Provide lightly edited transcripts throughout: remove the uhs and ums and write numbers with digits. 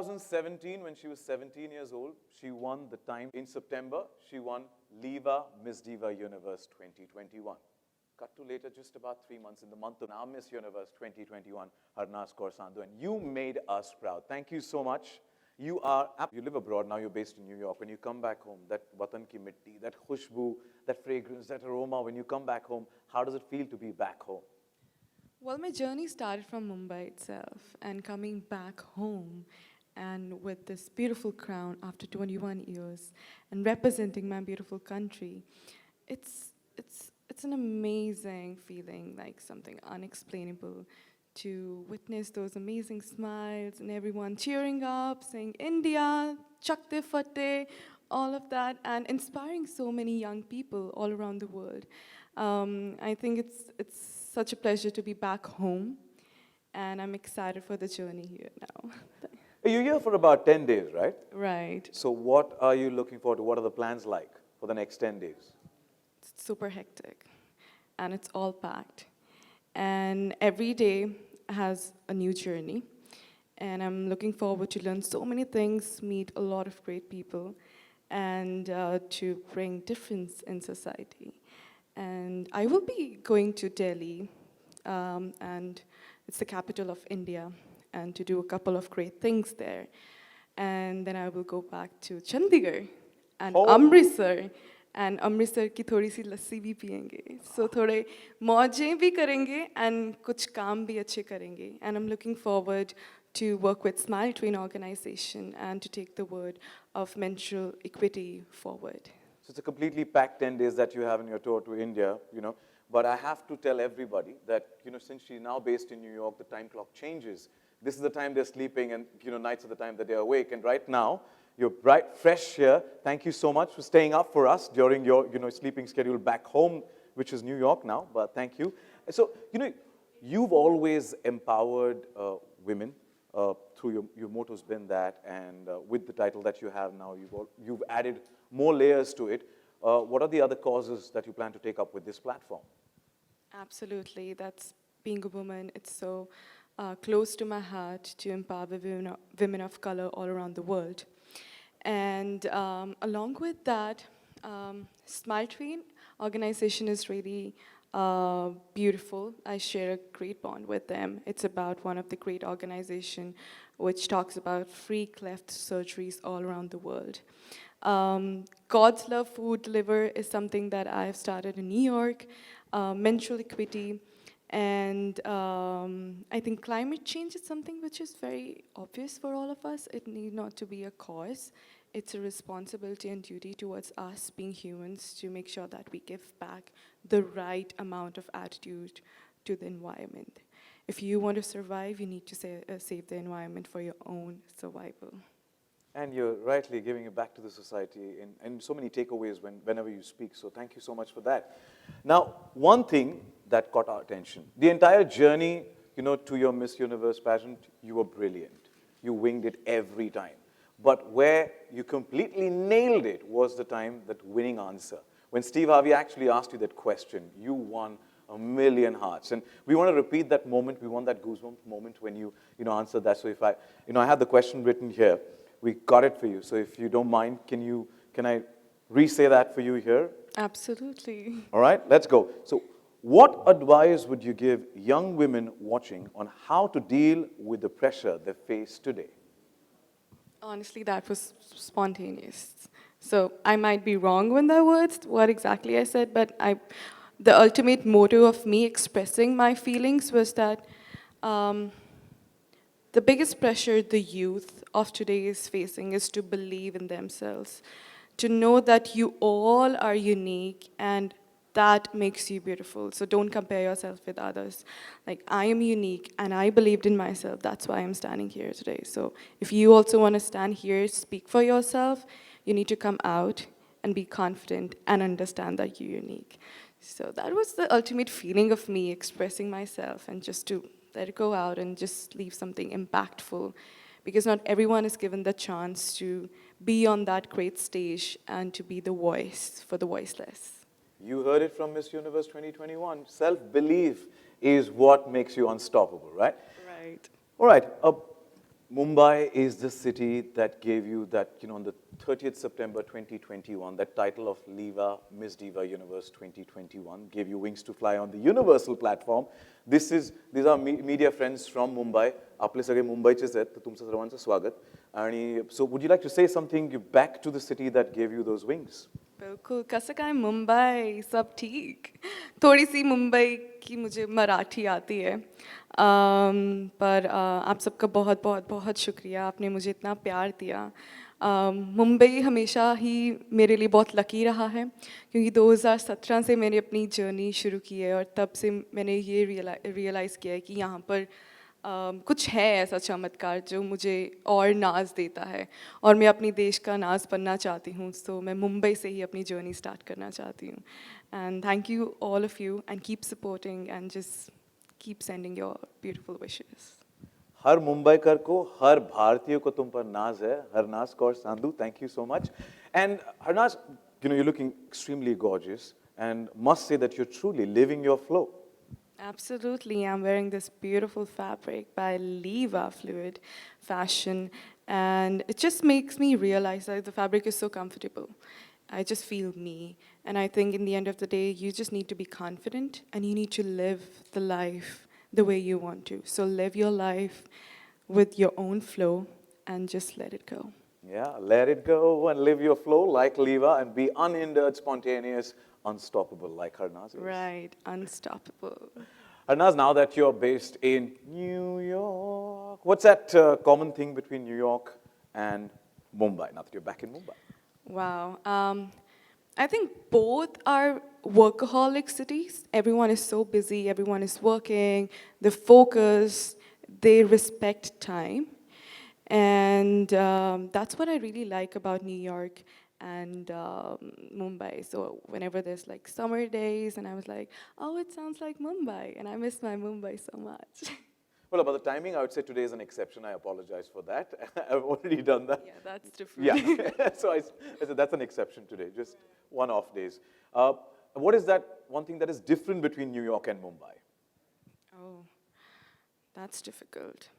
2017, when she was 17 years old, she won the time. In September, she won Liva Miss Diva Universe 2021. Cut to later, just about 3 months in the month of now, Miss Universe 2021, Harnaaz Kaur, and you made us proud. Thank you so much. You live abroad, now you're based in New York. When you come back home, that watan ki mitti, that khushboo, that fragrance, that aroma, when you come back home, how does it feel to be back home? Well, my journey started from Mumbai itself, and coming back home and with this beautiful crown after 21 years and representing my beautiful country, it's an amazing feeling, like something unexplainable, to witness those amazing smiles and everyone cheering up, saying India, Chakte Fatte, all of that, and inspiring so many young people all around the world. I think it's such a pleasure to be back home, and I'm excited for the journey here now. You're here for about 10 days, right? Right. So what are you looking forward to? What are the plans like for the next 10 days? It's super hectic, and it's all packed. And every day has a new journey, and I'm looking forward to learn so many things, meet a lot of great people, and to bring difference in society. And I will be going to Delhi, and it's the capital of India, and to do a couple of great things there. And then I will go back to Chandigarh and Amritsar, and Amritsar की थोड़ी सी लस्सी भी पियेंगे. So थोड़े मौजें भी करेंगे and कुछ काम भी अच्छे करेंगे. And I'm looking forward to work with Smile Train organization and to take the word of menstrual equity forward. So it's a completely packed 10 days that you have in your tour to India, But I have to tell everybody that, since she's now based in New York, the time clock changes. This is the time they're sleeping, and, nights are the time that they're awake. And right now, you're bright, fresh here. Thank you so much for staying up for us during your, sleeping schedule back home, which is New York now, but thank you. So, you've always empowered women. Through your motto's been that, and with the title that you have now, you've added more layers to it. What are the other causes that you plan to take up with this platform? Absolutely, that's being a woman. It's so close to my heart to empower women of color all around the world. And along with that, Smile Train organization is really beautiful. I share a great bond with them. It's about one of the great organizations which talks about free cleft surgeries all around the world. God's Love Food Deliver is something that I've started in New York, menstrual equity, and I think climate change is something which is very obvious for all of us. It need not to be a cause. It's a responsibility and duty towards us being humans to make sure that we give back the right amount of attitude to the environment. If you want to survive, you need to save the environment for your own survival. And you're rightly giving it back to the society in so many takeaways whenever you speak, so thank you so much for that. Now, one thing that caught our attention, the entire journey, to your Miss Universe pageant, you were brilliant. You winged it every time. But where you completely nailed it was the time, that winning answer. When Steve Harvey actually asked you that question, you won 1,000,000 hearts. And we want to repeat that moment. We want that goosebump moment when you answered that. So if I have the question written here. We got it for you. So if you don't mind, can I re-say that for you here? Absolutely. All right, let's go. So what advice would you give young women watching on how to deal with the pressure they face today? Honestly, that was spontaneous. So I might be wrong with the words, what exactly I said, but the ultimate motto of me expressing my feelings was that the biggest pressure the youth of today is facing is to believe in themselves, to know that you all are unique and that makes you beautiful. So don't compare yourself with others. Like, I am unique and I believed in myself. That's why I'm standing here today. So if you also want to stand here, speak for yourself, you need to come out and be confident and understand that you're unique. So that was the ultimate feeling of me expressing myself, and just to let it go out and just leave something impactful, because not everyone is given the chance to be on that great stage and to be the voice for the voiceless. You heard it from Miss Universe 2021. Self-belief is what makes you unstoppable, right? Right. All right. Mumbai is the city that gave you that, on the 30th September 2021, that title of Liva Miss Diva Universe 2021 gave you wings to fly on the universal platform. These are media friends from Mumbai. आपले सगळे मुंबईचेच आहेत, तर तुमचं सर्वांचं स्वागत. आणि so would you like to say something back to the city that gave you those wings? बिल्कुल कसं काय मुंबई सब ठीक थोड़ी सी मुंबई की मुझे मराठी आती है पर आप सबका बहुत बहुत बहुत शुक्रिया आपने मुझे इतना प्यार दिया मुंबई हमेशा ही मेरे लिए बहुत लकी रहा है क्योंकि 2017 से मैंने अपनी जर्नी शुरू की है और तब से मैंने ये रियलाइज़ किया है कि यहाँ पर कुछ है ऐसा चमत्कार जो मुझे और नाज देता है और मैं अपनी देश का नाज बनना चाहती हूँ तो मैं मुंबई से ही अपनी जर्नी स्टार्ट करना चाहती हूँ and thank you all of you and keep supporting and just keep sending your beautiful wishes हर मुंबईकर को, हर भारतीय को तुम पर नाज है. Harnaaz Kaur Sandhu, thank you so much. And Harnaaz, you're looking extremely gorgeous and must say that you're truly living your flow. Absolutely, I'm wearing this beautiful fabric by Liva Fluid Fashion, and it just makes me realize that the fabric is so comfortable. I just feel me, and I think in the end of the day, you just need to be confident, and you need to live the life the way you want to. So live your life with your own flow, and just let it go. Yeah, let it go and live your flow like Liva and be unhindered, spontaneous, unstoppable like Harnaaz is. Right, unstoppable. Harnaaz, now that you're based in New York, what's that common thing between New York and Mumbai, now that you're back in Mumbai? Wow. I think both are workaholic cities. Everyone is so busy, everyone is working, they focus, they respect time. And that's what I really like about New York and Mumbai. So whenever there's like summer days, and I was like, oh, it sounds like Mumbai, and I miss my Mumbai so much. Well, about the timing, I would say today is an exception. I apologize for that. I've already done that. Yeah, that's different. Yeah, so I said that's an exception today, just one-off days. What is that one thing that is different between New York and Mumbai? Oh, that's difficult.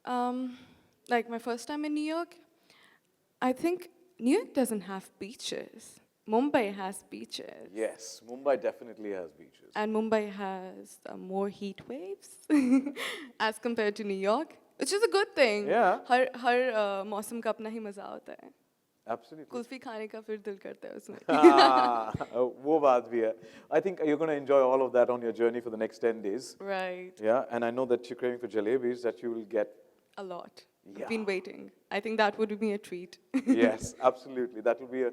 Like my first time in New York, I think New York doesn't have beaches. Mumbai has beaches. Yes, Mumbai definitely has beaches. And Mumbai has more heat waves as compared to New York, which is a good thing. Yeah. हर मौसम का अपना ही मजा होता है. Absolutely. Kulfi खाने का फिर दिल करता है उसमें. वो बात भी है. I think you're going to enjoy all of that on your journey for the next 10 days. Right. Yeah, and I know that you're craving for jalebis that you will get. A lot. Yeah. I've been waiting. I think that would be a treat. Yes, absolutely. That will be a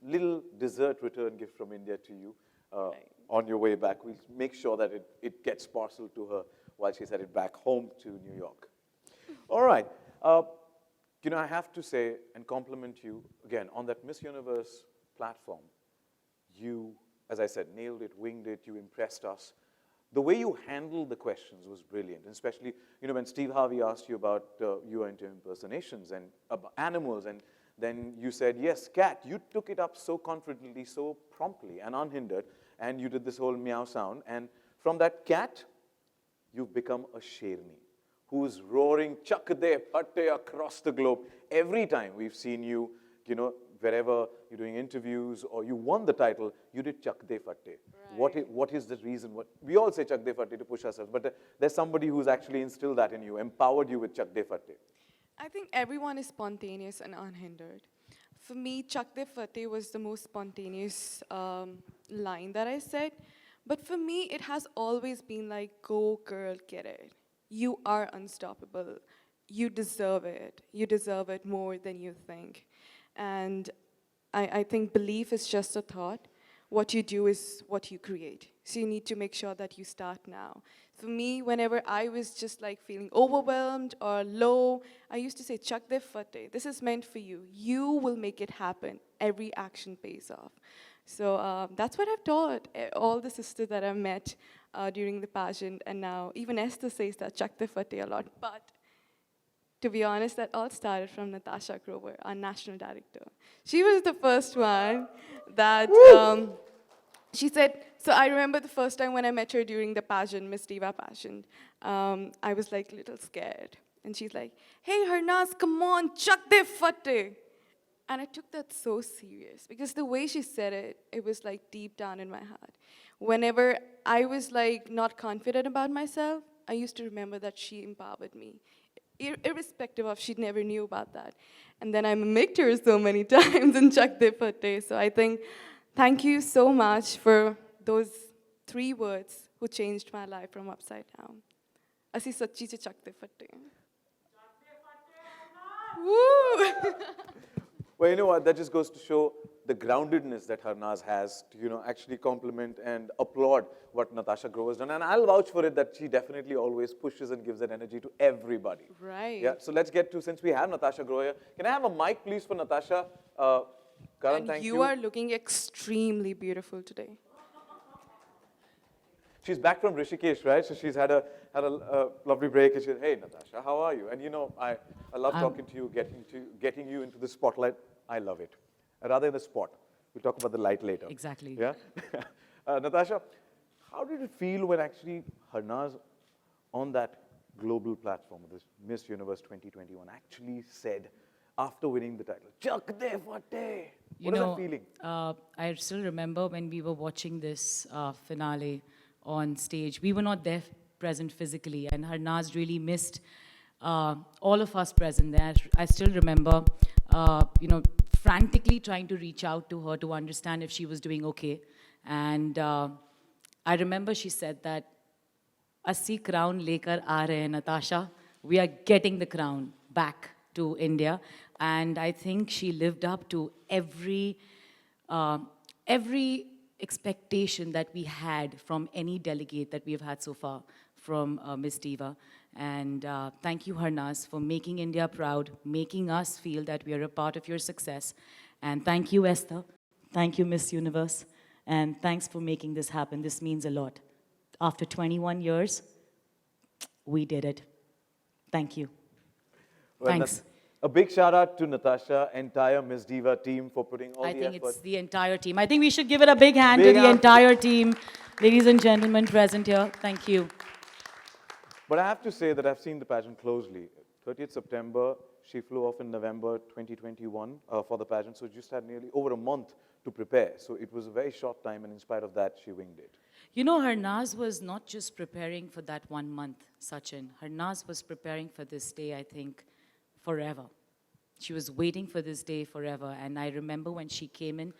little dessert return gift from India to you on your way back. We'll make sure that it gets parceled to her while she's headed back home to New York. All right. I have to say and compliment you again on that Miss Universe platform. You, as I said, nailed it, winged it, you impressed us. The way you handled the questions was brilliant, and especially, when Steve Harvey asked you about you are into impersonations and about animals, and then you said, yes, cat. You took it up so confidently, so promptly and unhindered, and you did this whole meow sound. And from that cat, you've become a sherni who's roaring chak de patte across the globe. Every time we've seen you, wherever you're doing interviews or you won the title, you did chak de fatte. Right. What is the reason? We all say chak de fatte to push ourselves, but there's somebody who's actually instilled that in you, empowered you with chak de fatte. I think everyone is spontaneous and unhindered. For me, Chak De Fateh was the most spontaneous line that I said. But for me, it has always been like, go girl, get it. You are unstoppable. You deserve it. You deserve it more than you think. And I think belief is just a thought. What you do is what you create. So you need to make sure that you start now. For me, whenever I was just like feeling overwhelmed or low, I used to say, Chak de fateh, this is meant for you. You will make it happen. Every action pays off. So that's what I've taught all the sisters that I've met during the pageant. And now even Esther says that, Chak de fateh a lot. But to be honest, that all started from Natasha Grover, our national director. She was the first one that, she said, so I remember the first time when I met her during the pageant, Miss Diva pageant, I was like a little scared. And she's like, hey, Harnaaz, come on, chuck de fatte. And I took that so serious because the way she said it, it was like deep down in my heart. Whenever I was like not confident about myself, I used to remember that she empowered me, irrespective of she never knew about that. And then I mimicked her so many times in Chak De Fatte. So I think, thank you so much for those 3 words who changed my life from upside down. Asi sachi ch Chak De Fatte. Woo! Well, you know what? That just goes to show the groundedness that Harnaaz has to, actually compliment and applaud what Natasha Grover has done. And I'll vouch for it that she definitely always pushes and gives that energy to everybody. Right. Yeah. So let's get to, since we have Natasha Grover here, can I have a mic, please, for Natasha? Karan, And thank you. you are looking extremely beautiful today. She's back from Rishikesh, right? So she's had a lovely break. And she said, hey, Natasha, how are you? And I love talking to you, getting you into the spotlight. I love it. Rather in the spot. We'll talk about the light later. Exactly. Yeah? Natasha, how did it feel when actually Harnaaz on that global platform, this Miss Universe 2021, actually said, after winning the title, Chak de fatte? What is that feeling? I still remember when we were watching this finale on stage. We were not there present physically, and Harnaaz really missed all of us present there. I still remember, frantically trying to reach out to her to understand if she was doing okay. And I remember she said that, "Assi crown lekar aa rahe hain, Natasha. We are getting the crown back to India." And I think she lived up to every expectation that we had from any delegate that we have had so far from Miss Diva. And thank you, Harnaaz, for making India proud, making us feel that we are a part of your success. And thank you, Esther. Thank you, Miss Universe. And thanks for making this happen. This means a lot. After 21 years, we did it. Thank you. Well, Thanks. A big shout out to Natasha, entire Miss Diva team for putting all I the think effort. it's the entire team. I think we should give it a big hand to the entire team. Ladies and gentlemen present here, thank you. But I have to say that I've seen the pageant closely. 30th September, she flew off in November 2021 for the pageant, so just had nearly over a month to prepare. So it was a very short time, and in spite of that, she winged it. You know, Harnaaz was not just preparing for that 1 month, Sachin. Harnaaz was preparing for this day, I think, forever. She was waiting for this day forever. And I remember when she came in,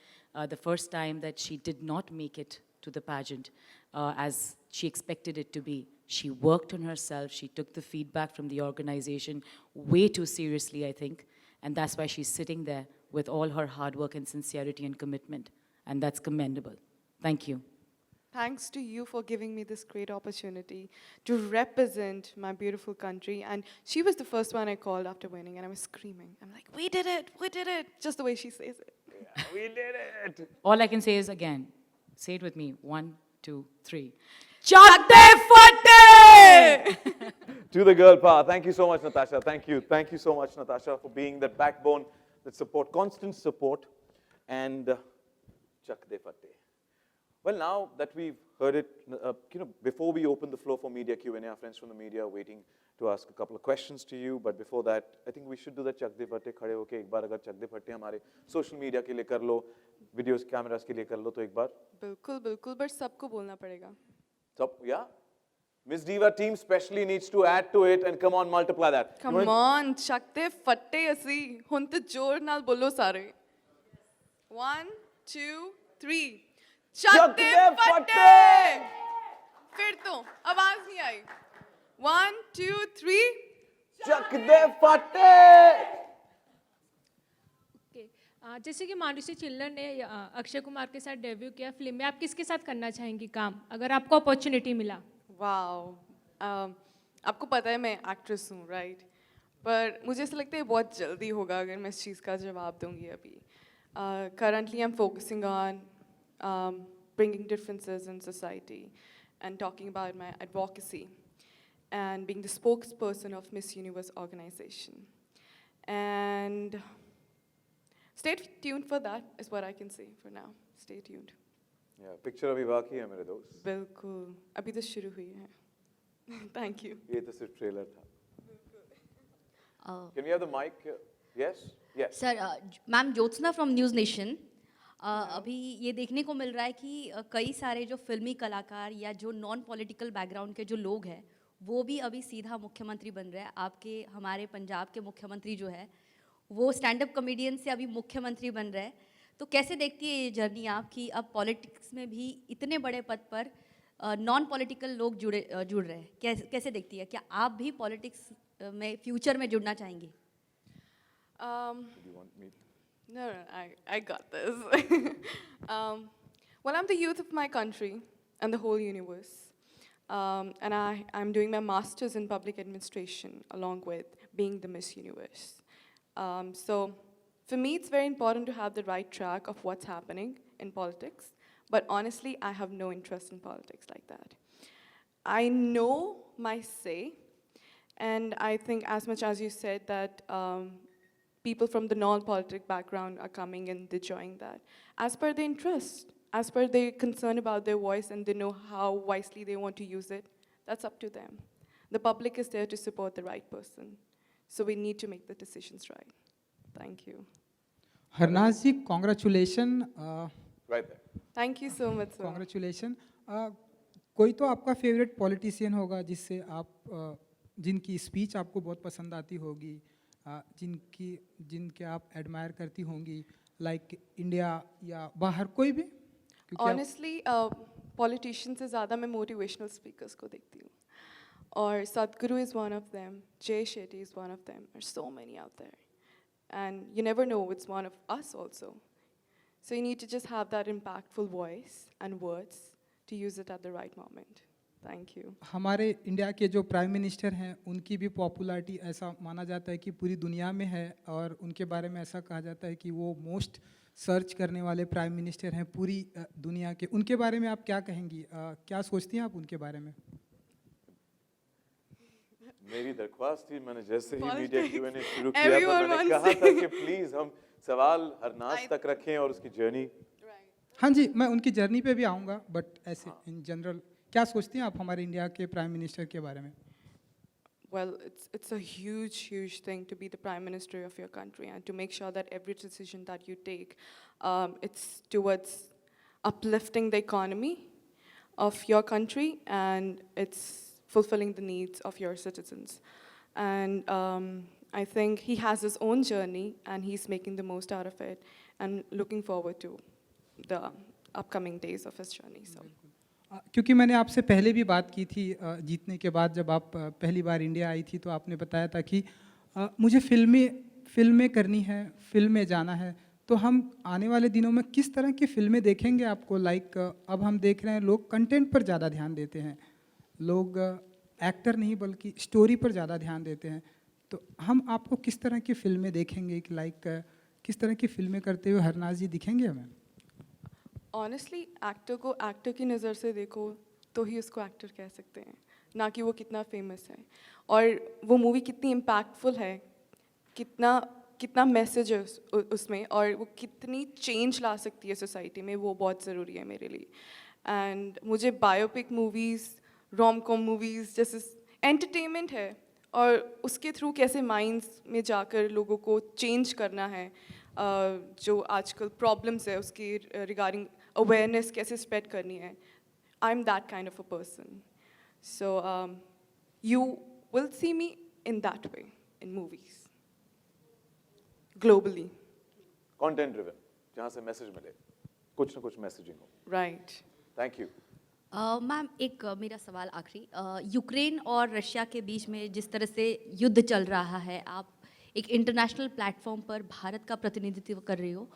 the first time that she did not make it to the pageant as she expected it to be. She worked on herself. She took the feedback from the organization way too seriously, I think. And that's why she's sitting there with all her hard work and sincerity and commitment. And that's commendable. Thank you. Thanks to you for giving me this great opportunity to represent my beautiful country. And she was the first one I called after winning, and I was screaming. I'm like, we did it, just the way she says it. Yeah, we did it. All I can say is again, say it with me, 1, 2, 3. Chak de fatte! To the girl power. Thank you so much, Natasha. Thank you. Thank you so much, Natasha, for being that backbone, that support, constant support, and Chak de fatte. Well, now that we've heard it, before we open the floor for media Q&A, our friends from the media are waiting to ask a couple of questions to you. But before that, I think we should do the Chak de fatte khade hoke ek baar agar Chak de fatte hamare social media ke liye kar lo, videos, cameras ke liye kar lo to ek baar. बिल्कुल बिल्कुल but सबको बोलना पड़ेगा. So, yeah. Miss Diva team specially needs to add to it and come on, multiply that. Come on, Chak de fatte ਅਸੀਂ ਹੁਣ ਤੇ ਜ਼ੋਰ ਨਾਲ ਬੋਲੋ ਸਾਰੇ. 1, 2, 3. Chak de fatte! फिर तो आवाज नहीं आई. 1, 2, 3. Chak de fatte! जैसे कि मानुषी चिल्लर ने अक्षय कुमार के साथ डेब्यू किया फिल्म में, आप किसके साथ करना चाहेंगी काम अगर आपको अपॉर्चुनिटी मिला? वाओ, आपको पता है मैं एक्ट्रेस हूँ, राइट? पर मुझे ऐसा लगता है बहुत जल्दी होगा अगर मैं इस चीज़ का जवाब दूंगी अभी. Currently I'm focusing on bringing differences in society and talking about my advocacy and being the spokesperson of Miss Universe organization. And stay tuned for that is what I can say for now. Stay tuned. Yeah, picture अभी बाकी है मेरे दोस्त. बिल्कुल, अभी तो शुरू हुई है. Thank you. ये तो सिर्फ ट्रेलर था. Can we have the mic? Yes? Yes. Sir ma'am Jyotsna from news nation अभी ये देखने को मिल रहा है कि कई सारे जो फिल्मी कलाकार या जो नॉन पॉलिटिकल बैकग्राउंड के जो लोग हैं वो भी अभी सीधा मुख्यमंत्री बन रहे हैं। आपके हमारे पंजाब के मुख्यमंत्री जो है वो स्टैंड अप कॉमेडियन से अभी मुख्यमंत्री बन रहे हैं। तो कैसे देखती है ये जर्नी आप कि अब पॉलिटिक्स में भी इतने बड़े पद पर नॉन पॉलिटिकल लोग जुड़ रहे हैं? कैसे देखती है? क्या आप भी पॉलिटिक्स में फ्यूचर में जुड़ना चाहेंगी? Do you want me? No, I got this. Well, I'm the youth of my country and the whole universe. And I'm doing my master's in public administration along with being the Miss Universe. So for me, it's very important to have the right track of what's happening in politics. But honestly, I have no interest in politics like that. I know my say, and I think as much as you said that people from the non-politic background are coming and they're joining that. As per their interest, as per their concern about their voice and they know how wisely they want to use it, that's up to them. The public is there to support the right person. So we need to make the decisions right. Thank you. Harnaaz ji congratulation Right there. Thank you so much, sir. Congratulation कोई तो आपका favourite politician होगा जिससे आप जिनकी speech आपको बहुत पसंद आती होगी, जिनके आप एडमायर करती होंगी, लाइक इंडिया या बाहर कोई भी? Honestly, politicians से ज़्यादा मैं motivational speakers को देखती हूँ. और Sadhguru is one of them. Jay Shetty is one of them. There's so many out there. And you never know it's one of us also. So you need to just have that impactful voice and words to use it at the right moment. Thank you. हमारे India के जो prime minister हैं उनकी भी popularity ऐसा माना जाता है कि पूरी दुनिया में है, और उनके बारे में ऐसा कहा जाता है कि वो मोस्ट सर्च करने वाले प्राइम मिनिस्टर हैं पूरी दुनिया के। उनके बारे में आप क्या कहेंगी? क्या सोचती हैं आप उनके बारे में? मेरी दरख्वास्त थी, मैंने जैसे ही Politics. मीडिया Q&A शुरू किया तो Everyone मैंने wants कहा था कि प्लीज हम सवाल हरनाज तक रखें और उसकी जर्नी। हाँ जी, मैं उनकी जर्नी पे भी आऊँगा, बट ऐसे इन जनरल क्या सोचती हैं आप हमारे इंडिया के प्राइम मिनिस्टर के बारे में? Well, it's a huge, huge thing to be the prime minister of your country and to make sure that every decision that you take, it's towards uplifting the economy of your country and it's fulfilling the needs of your citizens. And I think he has his own journey and he's making the most out of it and looking forward to the upcoming days of his journey. So. क्योंकि मैंने आपसे पहले भी बात की थी जीतने के बाद, जब आप पहली बार इंडिया आई थी तो आपने बताया था कि मुझे फिल्में करनी है, फिल्म में जाना है। तो हम आने वाले दिनों में किस तरह की फिल्में देखेंगे आपको? लाइक अब हम देख रहे हैं लोग कंटेंट पर ज़्यादा ध्यान देते हैं, लोग एक्टर नहीं बल्कि स्टोरी पर ज़्यादा ध्यान देते हैं। तो हम आपको किस तरह की फिल्में देखेंगे कि लाइक किस तरह की फिल्में करते हुए हरनाज जी दिखेंगे हमें? ऑनेस्टली एक्टर को एक्टर की नज़र से देखो तो ही उसको एक्टर कह सकते हैं, ना कि वो कितना फेमस है और वो मूवी कितनी इम्पैक्टफुल है, कितना मैसेज है उसमें और वो कितनी चेंज ला सकती है सोसाइटी में, वो बहुत ज़रूरी है मेरे लिए। एंड मुझे biopic movies, rom com movies जैसे एंटरटेनमेंट है और उसके थ्रू कैसे माइंड्स में जाकर लोगों को चेंज करना है, जो आजकल प्रॉब्लम्स है उसकी रिगार्डिंग अवेयरनेस कैसे स्प्रेड करनी है। I am that kind of a person, so you will see me in that way in movies globally. Content driven, जहाँ से मैसेज मिले, कुछ ना कुछ मैसेजिंग हो। Right, thank you. मैम एक मेरा सवाल आखिरी, यूक्रेन और रशिया के बीच में जिस तरह से युद्ध चल रहा है, आप एक इंटरनेशनल प्लेटफॉर्म पर भारत का प्रतिनिधित्व कर रही हो,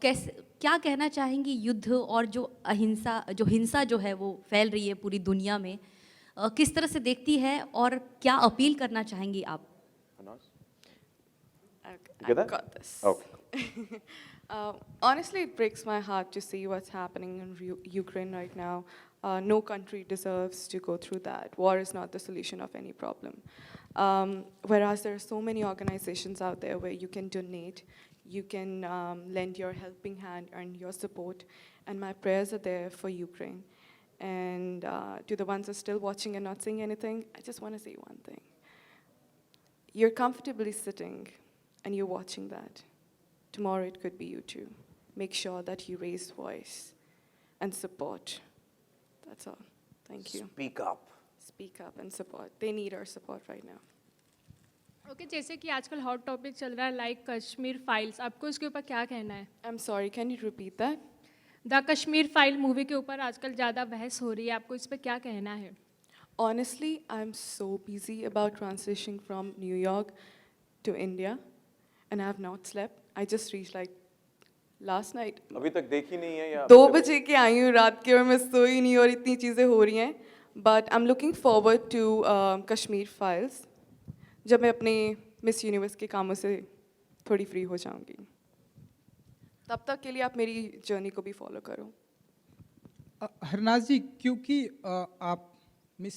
कैसे क्या कहना चाहेंगी युद्ध और जो हिंसा जो है वो फैल रही है पूरी दुनिया में, किस तरह से देखती है और क्या अपील करना चाहेंगी आप? get that? I've got this. Okay. Honestly, it breaks my heart to see what's happening in Ukraine right now. No country deserves to go through that. War is not the solution of any problem. Whereas there are so many organizations out there where you can donate, you can lend your helping hand and your support. And my prayers are there for Ukraine. And to the ones who are still watching and not saying anything, I just want to say one thing. you're comfortably sitting and you're watching that. Tomorrow it could be you too. Make sure that you raise voice and support. That's all. Thank you. Speak up. Speak up and support. They need our support right now. Okay जैसे कि आजकल hot topic चल रहा है like Kashmir files, आपको इसके ऊपर क्या कहना है? I'm sorry, can you repeat that? The Kashmir file movie के ऊपर आजकल ज़्यादा बहस हो रही है, आपको इस पर क्या कहना है? Honestly, I'm so busy about transitioning from New York to India, and I have not slept. I just reached like last night. अभी तक देखी नहीं है या 2 बजे के आई हूँ रात के और मैं सोई नहीं और इतनी चीज़ें हो रही हैं. But I'm looking forward to Kashmir Files. जब मैं अपने मिस यूनिवर्स के कामों से थोड़ी फ्री हो जाऊंगी. तब तक के लिए आप मेरी जर्नी को भी फॉलो करो. हरनाज जी, क्योंकि आप मिस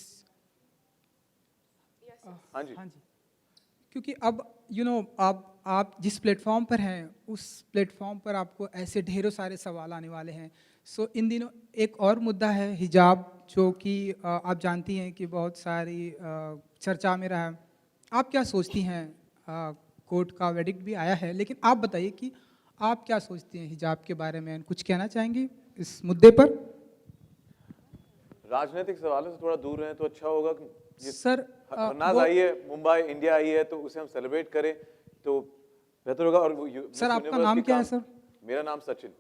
हाँ जी, हाँ जी, क्योंकि अब आप जिस प्लेटफॉर्म पर हैं उस प्लेटफॉर्म पर आपको ऐसे ढेरों सारे सवाल आने वाले हैं. सो इन दिनों एक और मुद्दा है हिजाब, जो कि आप जानती हैं कि बहुत सारी चर्चा में रहा है. आप क्या सोचती हैं? कोर्ट का वेडिक्ट भी आया है, लेकिन आप बताइए कि आप क्या सोचती हैं हिजाब के बारे में? कुछ कहना चाहेंगी इस मुद्दे पर? राजनीतिक सवालों से थोड़ा दूर रहें तो अच्छा होगा. सर, हरनाज आई है, मुंबई इंडिया आई है, तो उसे हम सेलिब्रेट करें तो बेहतर होगा. और सर, आपका नाम क्या है सर? मेरा नाम सचिन.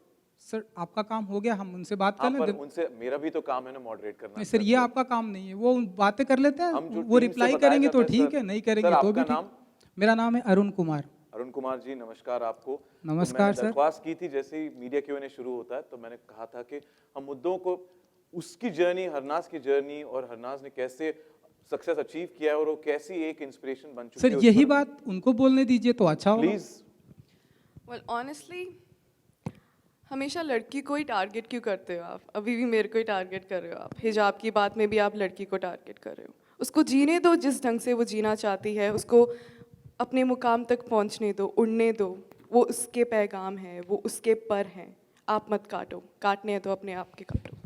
सर, आपका काम हो गया, हम उनसे बात कर हाँ, पर लें. उनसे मेरा भी तो काम है ना मॉडरेट करना. नहीं सर, ये आपका काम नहीं है. वो बातें कर लेते हैं, वो टीम से रिप्लाई बताया करेंगे जाता तो है, ठीक सर. है, नहीं करेंगे सर, तो भी आपका ठीक. नाम? मेरा नाम है अरुण कुमार. अरुण कुमार जी, नमस्कार आपको. नमस्कार तो सर. मैंने दरख्वास्त की थी जैसे ही मीडिया Q&A शुरू होता है, तो मैंने कहा था कि हम मुद्दों को, उसकी जर्नी, हरनाज की जर्नी और हरनाज ने कैसे सक्सेस अचीव किया है और वो कैसी एक इंस्पिरेशन बन चुकी है. सर, यही बात उनको बोलने दीजिए तो अच्छा होगा. प्लीज. Well, honestly, हमेशा लड़की को ही टारगेट क्यों करते हो आप? अभी भी मेरे को ही टारगेट कर रहे हो आप. हिजाब की बात में भी आप लड़की को टारगेट कर रहे हो. उसको जीने दो जिस ढंग से वो जीना चाहती है, उसको अपने मुकाम तक पहुंचने दो, उड़ने दो. वो उसके पैगाम है, वो उसके पर हैं. आप मत काटो. काटने हैं तो अपने आप के काटो.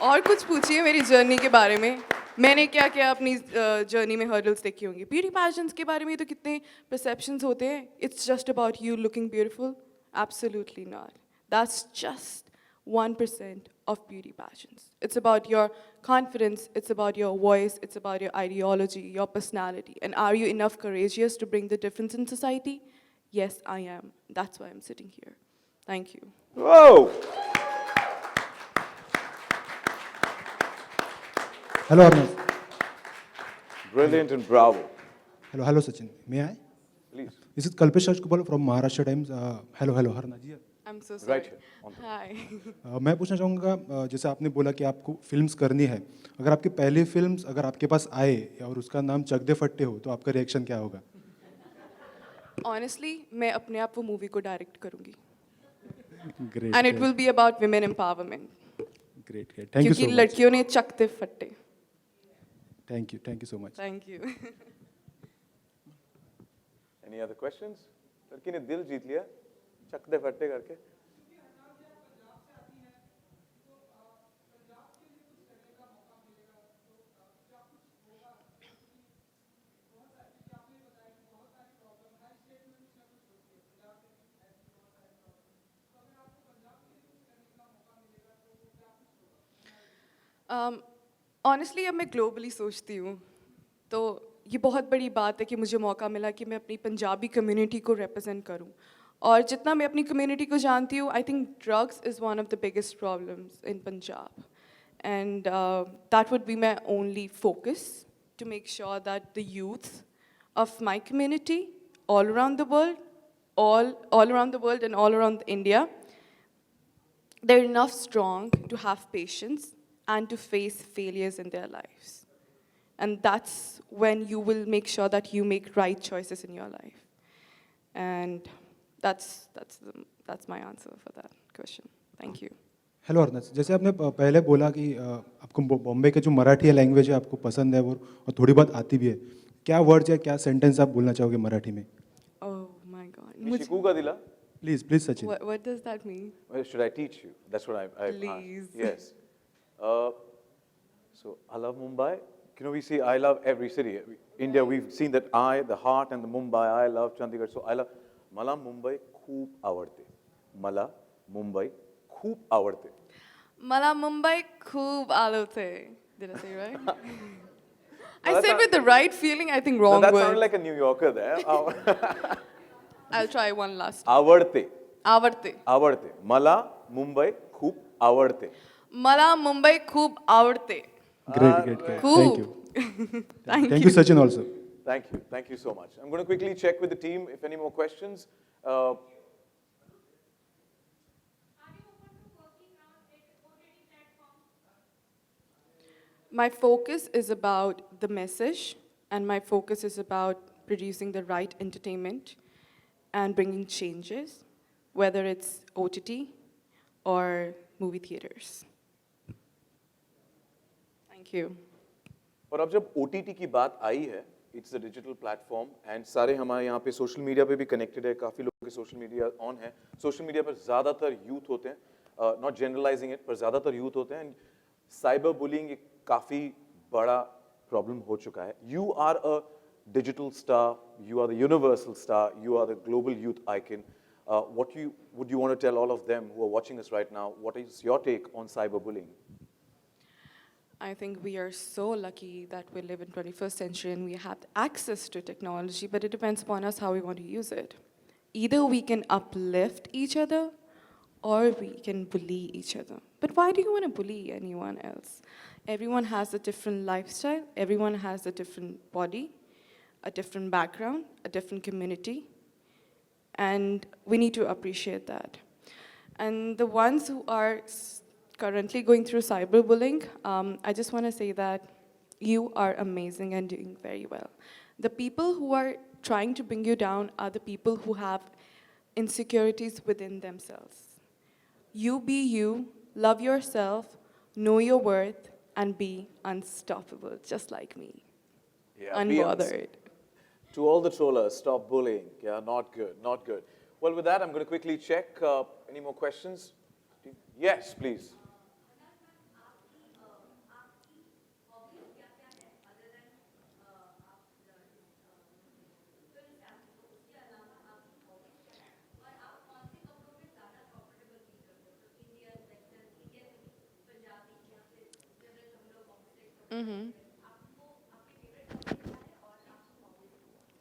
और कुछ पूछिए मेरी जर्नी के बारे में. मैंने क्या क्या अपनी जर्नी में हर्डल्स देखी होंगी. ब्यूटी पैजेंट्स के बारे में तो कितने परसेप्शंस होते हैं. It's just about you looking beautiful. Absolutely not. That's just 1% of beauty pageants. It's about your confidence, it's about your voice, it's about your ideology, your personality. And are you enough courageous to bring the difference in society? Yes, I am. That's why I'm sitting here. Thank you. Whoa! Hello, Harnaaz. Brilliant and bravo. Hello, Sachin. May I? Please. This is Kalpesh Rajgopal from Maharashtra Times. Hello, Harnaaz ji. I'm so sorry. Right here. Hi. मैं पूछना चाहूँगा, जैसे आपने बोला कि आपको films करनी है, अगर आपकी पहली फिल्म्स अगर आपके पास आए और उसका नाम चक दे फट्टे हो, तो आपका रिएक्शन क्या होगा? Honestly, मैं अपने आप वो मूवी को डायरेक्ट करूंगी. Great. And it will be about women empowerment. Great. Thank you so क्योंकि much. लड़कियों ने चकते फट्टे. Thank you so much. Thank you. Any other questions? लड़की ने दिल जीत लिया चकदे फट्टे करके. ऑनेस्टली अब मैं ग्लोबली सोचती हूँ, तो ये बहुत बड़ी बात है कि मुझे मौका मिला कि मैं अपनी पंजाबी कम्युनिटी को रिप्रेजेंट करूँ. और जितना मैं अपनी कम्युनिटी को जानती हूँ, I think drugs is one of the biggest problems in Punjab. And that would be my only focus to make sure that the youth of my community all around the world, all around the world and all around India, they're enough strong to have patience and to face failures in their lives. And that's when you will make sure that you make right choices in your life. And that's my answer for that question. Thank you. Hello Harnaaz, जैसे आपने पहले बोला कि आपको बॉम्बे के जो मराठी है language है आपको पसंद है वो और थोड़ी बहुत आती भी है. क्या वर्ड्स या क्या सेंटेंस आप बोलना चाहोगे मराठी में? Oh my God. मी शिकू का दिला. Please Sachin. What does that mean? Well, should I teach you? That's what I Please. Yes. So I love Mumbai. you know, we see I love every city. India, we've seen that I, the heart and the Mumbai, I love Chandigarh. So I love, मला मुंबई खूप आवडते. मला मुंबई खूप आवडते. मला मुंबई खूप आवडते. Did I say right? I that said sound- with the right feeling, I think No, wrong that word. sounded like a New Yorker there. I'll try one last. आवडते. आवडते. आवडते. मला मुंबई खूप आवडते. मला मुंबई खूप आवडते. Great. Cool. Thank you. Thank You, Sachin, also. Thank you so much. I'm going to quickly check with the team if any more questions. My focus is about the message, and my focus is about producing the right entertainment and bringing changes, whether it's OTT or movie theaters. Thank you. और अब जब OTT की बात आई है, it's a digital platform and सारे हमारे यहाँ पे social media पे भी connected है, काफ़ी लोगों के social media on है. Social media पर ज़्यादातर youth होते हैं, not generalizing it, पर ज़्यादातर youth होते हैं. Cyber bullying एक काफ़ी बड़ा problem हो चुका है. You are a digital star, you are the universal star, you are the global youth icon. Would you want to tell all of them who are watching us right now, what is your take on cyberbullying? I think we are so lucky that we live in 21st century and we have access to technology, but it depends upon us how we want to use it. Either we can uplift each other or we can bully each other. But why do you want to bully anyone else? Everyone has a different lifestyle, everyone has a different body, a different background, a different community, and we need to appreciate that. And the ones who are currently going through cyberbullying, I just want to say that you are amazing and doing very well. The people who are trying to bring you down are the people who have insecurities within themselves. You be you, love yourself, know your worth, and be unstoppable, just like me. Yeah, Unbothered. To all the trollers, stop bullying. Yeah, not good, not good. Well, with that, I'm going to quickly check. Any more questions? Yes, please.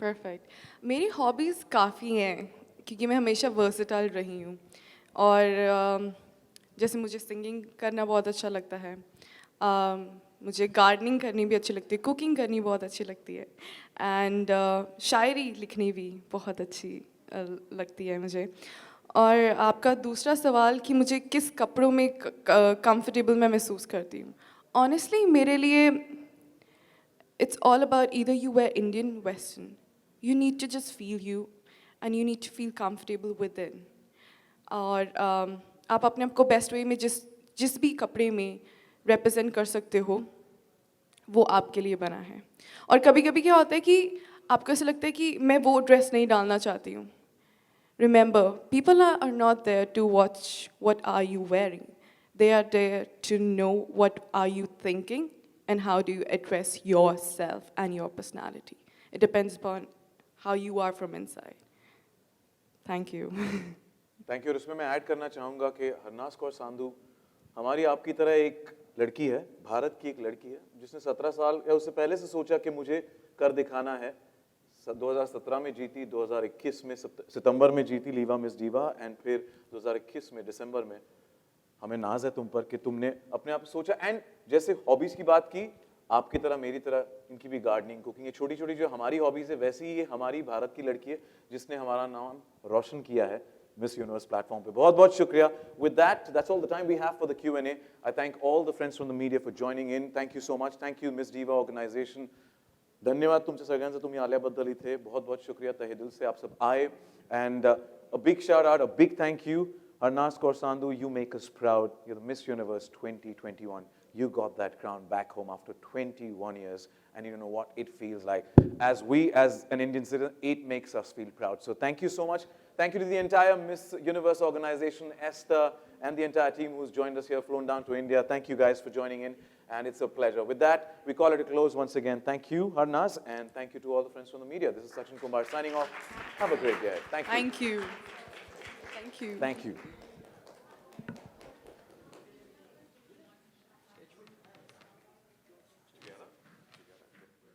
Perfect मेरी hobbies काफ़ी हैं क्योंकि मैं हमेशा versatile रही हूँ और जैसे मुझे सिंगिंग करना बहुत अच्छा लगता है मुझे गार्डनिंग करनी भी अच्छी लगती है कुकिंग करनी बहुत अच्छी लगती है एंड शायरी लिखनी भी बहुत अच्छी लगती है मुझे और आपका दूसरा सवाल कि मुझे किस कपड़ों में कंफर्टेबल मैं महसूस करती हूँ ऑनेस्टली मेरे लिए it's all about either you wear Indian, Western. You need to just feel you and you need to feel comfortable within. और आप अपने आप को बेस्ट वे में जिस भी कपड़े में represent कर सकते हो वो आपके लिए बना है और कभी कभी क्या होता है कि आपको ऐसा लगता है कि मैं वो ड्रेस नहीं डालना चाहती हूँ Remember, people are not there to watch what are you wearing. They are there to know what are you thinking and how do you address yourself and your personality. It depends upon how you are from inside. Thank you. Thank you. और इसमें मैं add करना चाहूँगा कि हरनाज़ कौर सांधू हमारी आपकी तरह एक लड़की है, भारत की एक लड़की है, जिसने 17 साल या उससे पहले से सोचा कि मुझे कर दिखाना है. 2017 में जीती, 2021 में सितंबर में जीती लीवा मिस डीवा एंड फिर 2021 में दिसंबर में हमें नाज है तुम पर कि तुमने अपने आप सोचा एंड जैसे हॉबीज़ की बात की आपकी तरह मेरी तरह इनकी भी गार्डनिंग कुकिंग ये छोटी छोटी जो हमारी हॉबीज़ है वैसे ही ये हमारी भारत की लड़की है जिसने हमारा नाम रोशन किया है Miss Universe प्लेटफॉर्म पे बहुत बहुत शुक्रिया With that, that's all the time we have for the Q&A. I thank all the friends from the media for joining in. Thank you so much. Thank you Miss Diva organization. धन्यवाद तुमचे सगळ्यांचं तुम्ही आल्याबद्दल इथे बहुत बहुत शुक्रिया तहे दिल से आप सब आए and a big shout out, a big thank you Harnaaz Kaur Sandhu, you make us proud. You're the Miss Universe 2021. You got that crown back home after 21 years. And you know what it feels like. As an Indian citizen, it makes us feel proud. So thank you so much. Thank you to the entire Miss Universe organization, Esther, and the entire team who's joined us here, flown down to India. Thank you guys for joining in. And it's a pleasure. With that, we call it a close once again. Thank you, Harnaaz, and thank you to all the friends from the media. This is Sachin Kumar signing off. Have a great day. Thank you. Thank you. Thank you. Thank you.